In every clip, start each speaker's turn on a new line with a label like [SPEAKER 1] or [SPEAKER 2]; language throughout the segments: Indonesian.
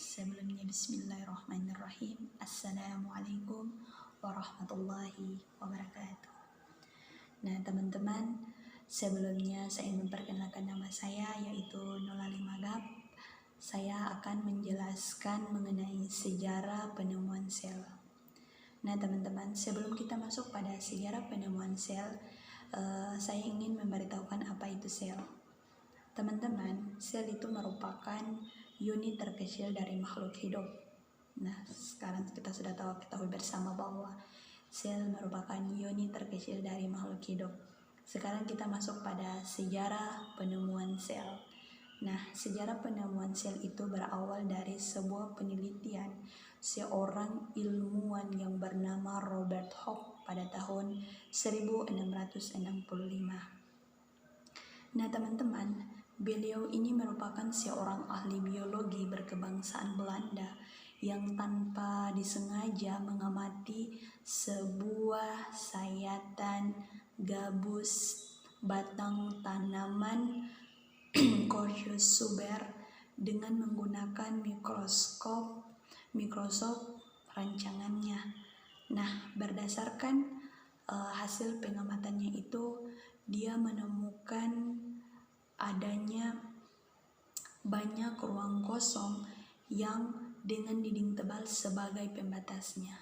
[SPEAKER 1] Sebelumnya bismillahirrahmanirrahim. Assalamualaikum warahmatullahi wabarakatuh. Nah teman-teman, sebelumnya saya memperkenalkan nama saya yaitu Nolali Magab. Saya akan menjelaskan mengenai sejarah penemuan sel. Nah teman-teman, sebelum kita masuk pada sejarah penemuan sel, saya ingin memberitahukan apa itu sel. Teman-teman, sel itu merupakan unit terkecil dari makhluk hidup. Nah, sekarang kita sudah ketahui bersama bahwa sel merupakan unit terkecil dari makhluk hidup. Sekarang kita masuk pada sejarah penemuan sel. Nah, sejarah penemuan sel itu berawal dari sebuah penelitian seorang ilmuwan yang bernama Robert Hooke pada tahun 1665. Nah teman-teman, beliau ini merupakan seorang ahli biologi berkebangsaan Belanda yang tanpa disengaja mengamati sebuah sayatan gabus batang tanaman Coryphus suber dengan menggunakan mikroskop rancangannya. Nah, berdasarkan hasil pengamatannya itu, dia menemukan adanya banyak ruang kosong yang dengan dinding tebal sebagai pembatasnya.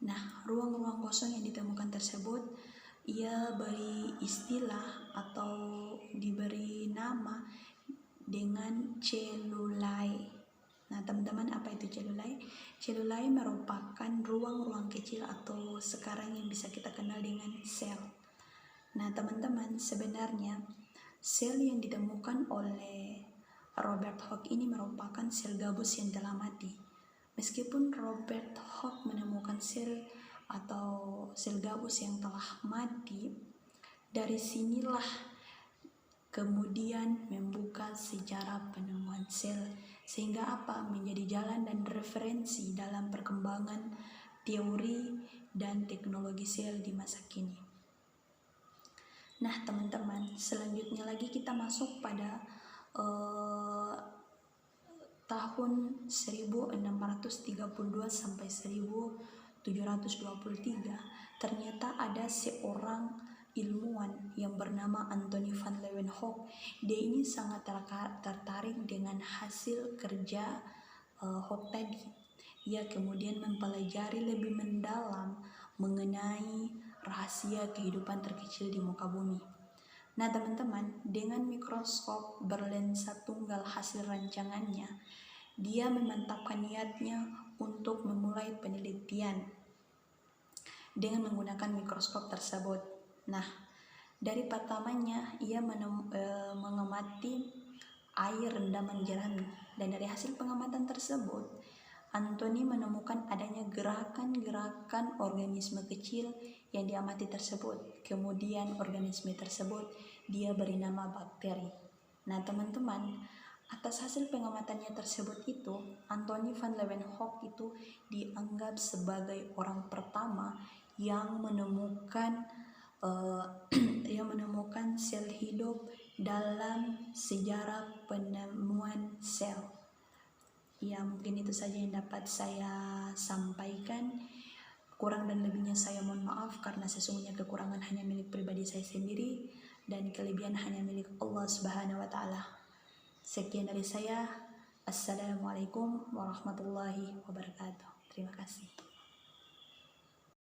[SPEAKER 1] Nah, ruang-ruang kosong yang ditemukan tersebut ia beri istilah atau diberi nama dengan celulai. Nah teman-teman, apa itu celulai? Celulai merupakan ruang-ruang kecil atau sekarang yang bisa kita kenal dengan sel. Nah teman-teman, sebenarnya sel yang ditemukan oleh Robert Hooke ini merupakan sel gabus yang telah mati. Meskipun Robert Hooke menemukan sel atau sel gabus yang telah mati, dari sinilah kemudian membuka sejarah penemuan sel, sehingga menjadi jalan dan referensi dalam perkembangan teori dan teknologi sel di masa kini. Nah teman-teman, selanjutnya lagi kita masuk pada tahun 1632 sampai 1723. Ternyata ada seorang ilmuwan yang bernama Anthony van Leeuwenhoek. Dia ini sangat tertarik dengan hasil kerja Hooke tadi. Ia kemudian mempelajari lebih mendalam mengenai rahasia kehidupan terkecil di muka bumi. Nah teman-teman, dengan mikroskop berlensa tunggal hasil rancangannya, dia memantapkan niatnya untuk memulai penelitian dengan menggunakan mikroskop tersebut. Nah, dari pertamanya ia mengamati air rendaman jerami, dan dari hasil pengamatan tersebut Anthony menemukan adanya gerakan-gerakan organisme kecil yang diamati tersebut. Kemudian organisme tersebut dia beri nama bakteri. Nah teman-teman, atas hasil pengamatannya tersebut itu, Anthony van Leeuwenhoek itu dianggap sebagai orang pertama yang menemukan sel hidup dalam sejarah penemuan sel. Ya, mungkin itu saja yang dapat saya sampaikan. Kurang dan lebihnya saya mohon maaf, karena sesungguhnya kekurangan hanya milik pribadi saya sendiri dan kelebihan hanya milik Allah Subhanahu wa taala. Sekian dari saya. Assalamualaikum warahmatullahi wabarakatuh. Terima kasih.